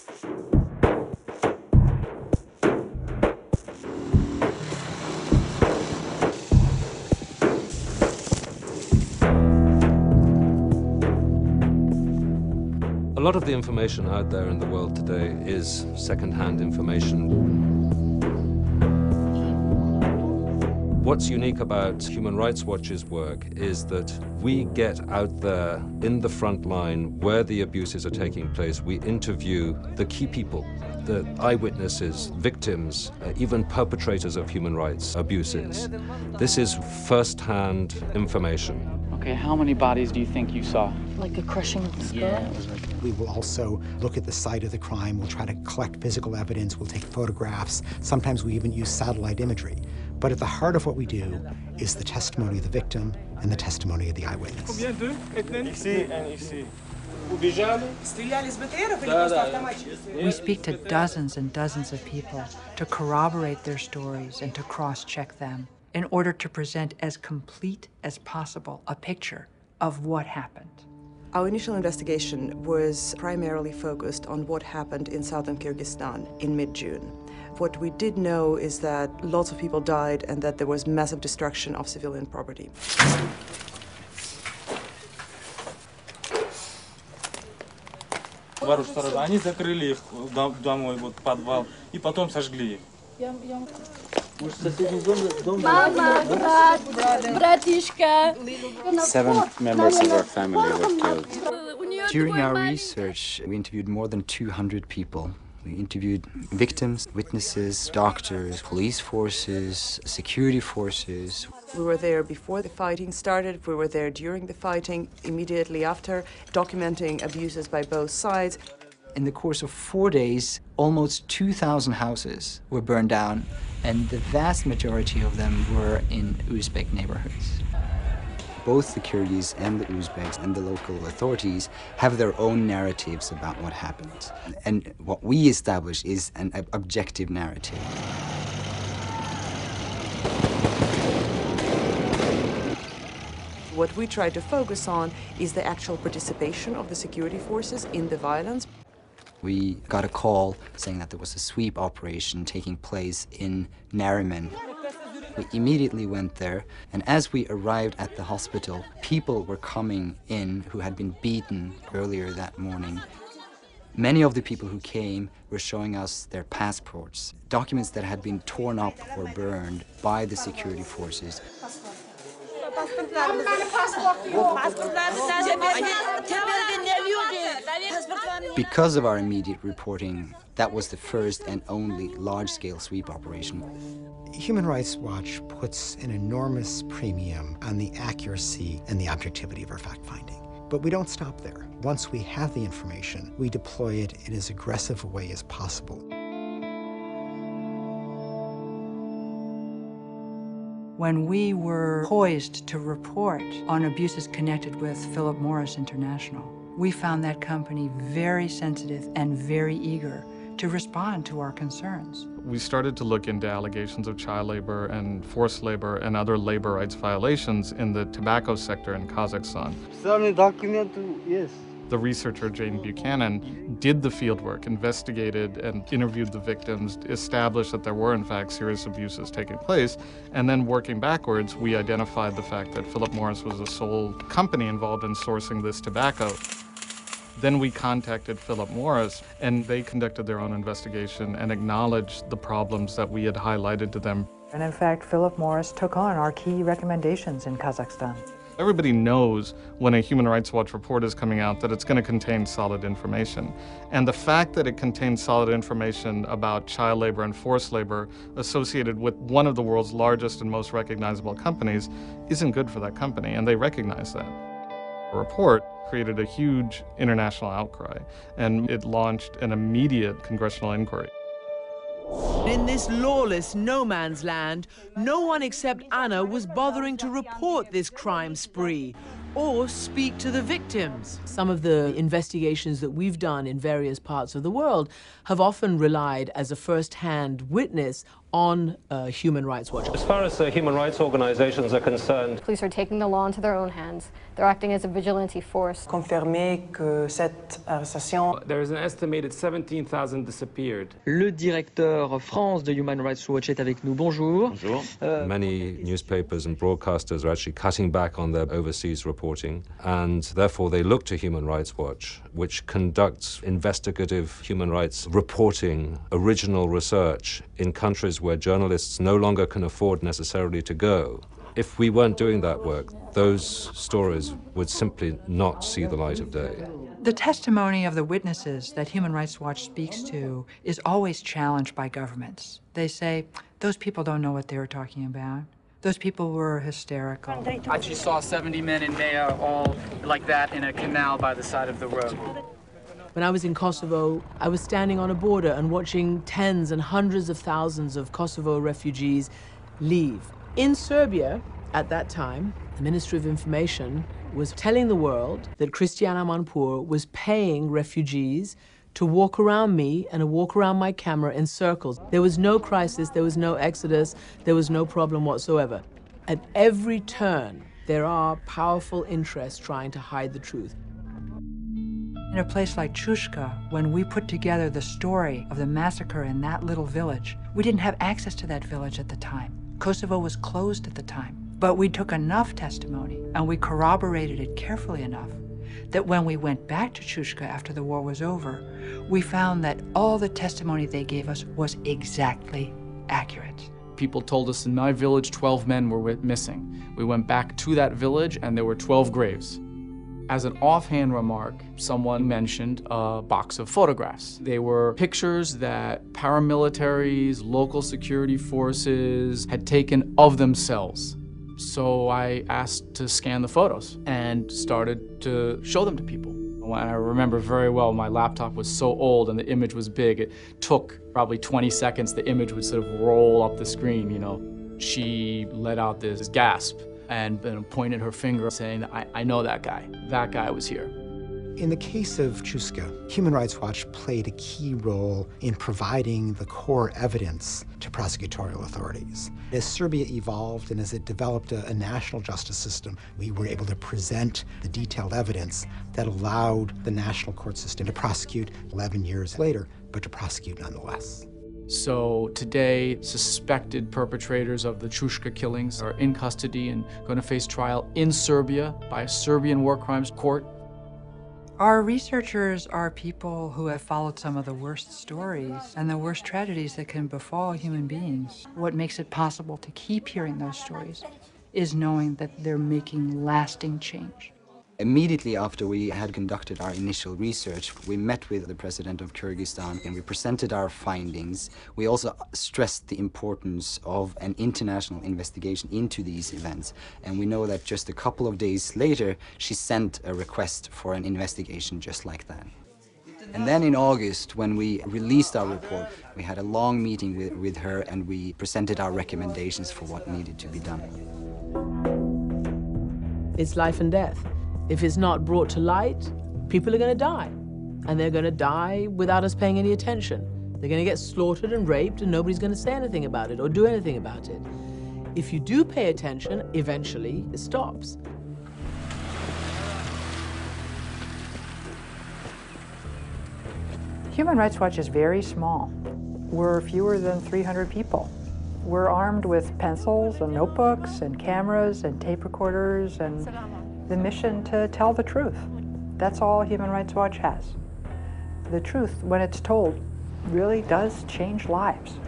A lot of the information out there in the world today is second-hand information. What's unique about Human Rights Watch's work is that we get out there in the front line where the abuses are taking place. We interview the key people, the eyewitnesses, victims, even perpetrators of human rights abuses. This is first-hand information. Okay, how many bodies do you think you saw? Like a crushing of the skull? Yeah, it was like that. We will also look at the site of the crime. We'll try to collect physical evidence. We'll take photographs. Sometimes we even use satellite imagery. But at the heart of what we do is the testimony of the victim and the testimony of the eyewitness. We speak to dozens and dozens of people to corroborate their stories and to cross-check them in order to present as complete as possible a picture of what happened. Our initial investigation was primarily focused on what happened in southern Kyrgyzstan in mid-June. What we did know is that lots of people died and that there was massive destruction of civilian property. Они закрыли их домой, вот подвал, и потом сожгли их. Mama, bratishka. 7 members of our family were killed. During our research, we interviewed more than 200 people. We interviewed victims, witnesses, doctors, police forces, security forces. We were there before the fighting started, we were there during the fighting, immediately after, documenting abuses by both sides. In the course of 4 days, almost 2,000 houses were burned down, and the vast majority of them were in Uzbek neighborhoods. Both the Kyrgyz and the Uzbeks and the local authorities have their own narratives about what happened. And what we establish is an objective narrative. What we try to focus on is the actual participation of the security forces in the violence. We got a call saying that there was a sweep operation taking place in Nariman. We immediately went there, and as we arrived at the hospital, people were coming in who had been beaten earlier that morning. Many of the people who came were showing us their passports, documents that had been torn up or burned by the security forces. Because of our immediate reporting, that was the first and only large-scale sweep operation. Human Rights Watch puts an enormous premium on the accuracy and the objectivity of our fact-finding. But we don't stop there. Once we have the information, we deploy it in as aggressive a way as possible. When we were poised to report on abuses connected with Philip Morris International, we found that company very sensitive and very eager to respond to our concerns. We started to look into allegations of child labor and forced labor and other labor rights violations in the tobacco sector in Kazakhstan. Yes. The researcher, Jane Buchanan, did the fieldwork, investigated and interviewed the victims, established that there were, in fact, serious abuses taking place, and then working backwards, we identified the fact that Philip Morris was the sole company involved in sourcing this tobacco. Then we contacted Philip Morris, and they conducted their own investigation and acknowledged the problems that we had highlighted to them. And in fact, Philip Morris took on our key recommendations in Kazakhstan. Everybody knows when a Human Rights Watch report is coming out that it's going to contain solid information. And the fact that it contains solid information about child labor and forced labor associated with one of the world's largest and most recognizable companies isn't good for that company, and they recognize that. The report created a huge international outcry, and it launched an immediate congressional inquiry. In this lawless no-man's land, no one except Anna was bothering to report this crime spree. or speak to the victims. Some of the investigations that we've done in various parts of the world have often relied as a first-hand witness on Human Rights Watch. As far as human rights organizations are concerned, police are taking the law into their own hands. They're acting as a vigilante force. Confirmer que cette arrestation. There is an estimated 17,000 disappeared. Le directeur France de Human Rights Watch est avec nous. Bonjour. Bonjour. Many newspapers and broadcasters are actually cutting back on their overseas reporting, and therefore they look to Human Rights Watch, which conducts investigative human rights reporting, original research in countries where journalists no longer can afford necessarily to go. If we weren't doing that work, those stories would simply not see the light of day. The testimony of the witnesses that Human Rights Watch speaks to is always challenged by governments. They say, those people don't know what they were talking about. Those people were hysterical. I just saw 70 men in Maya all like that in a canal by the side of the road. When I was in Kosovo, I was standing on a border and watching tens and hundreds of thousands of Kosovo refugees leave. In Serbia, at that time, the Ministry of Information was telling the world that Christiane Amanpour was paying refugees to walk around me and to walk around my camera in circles. There was no crisis, there was no exodus, there was no problem whatsoever. At every turn, there are powerful interests trying to hide the truth. In a place like Chushka, when we put together the story of the massacre in that little village, we didn't have access to that village at the time. Kosovo was closed at the time. But we took enough testimony and we corroborated it carefully enough that when we went back to Chushka after the war was over, we found that all the testimony they gave us was exactly accurate. People told us in my village 12 men were missing. We went back to that village and there were 12 graves. As an offhand remark, someone mentioned a box of photographs. They were pictures that paramilitaries, local security forces had taken of themselves. So I asked to scan the photos and started to show them to people. And I remember very well, my laptop was so old and the image was big, it took probably 20 seconds, the image would sort of roll up the screen, you know. She let out this gasp and pointed her finger saying, I know that guy. That guy was here. In the case of Chushka, Human Rights Watch played a key role in providing the core evidence to prosecutorial authorities. As Serbia evolved and as it developed a national justice system, we were able to present the detailed evidence that allowed the national court system to prosecute 11 years later, but to prosecute nonetheless. So today, suspected perpetrators of the Chushka killings are in custody and going to face trial in Serbia by a Serbian war crimes court. Our researchers are people who have followed some of the worst stories and the worst tragedies that can befall human beings. What makes it possible to keep hearing those stories is knowing that they're making lasting change. Immediately after we had conducted our initial research, we met with the president of Kyrgyzstan and we presented our findings. We also stressed the importance of an international investigation into these events. And we know that just a couple of days later, she sent a request for an investigation just like that. And then in August, when we released our report, we had a long meeting with her and we presented our recommendations for what needed to be done. It's life and death. If it's not brought to light, people are going to die. And they're going to die without us paying any attention. They're going to get slaughtered and raped and nobody's going to say anything about it or do anything about it. If you do pay attention, eventually it stops. Human Rights Watch is very small. We're fewer than 300 people. We're armed with pencils and notebooks and cameras and tape recorders and the mission to tell the truth. That's all Human Rights Watch has. The truth, when it's told, really does change lives.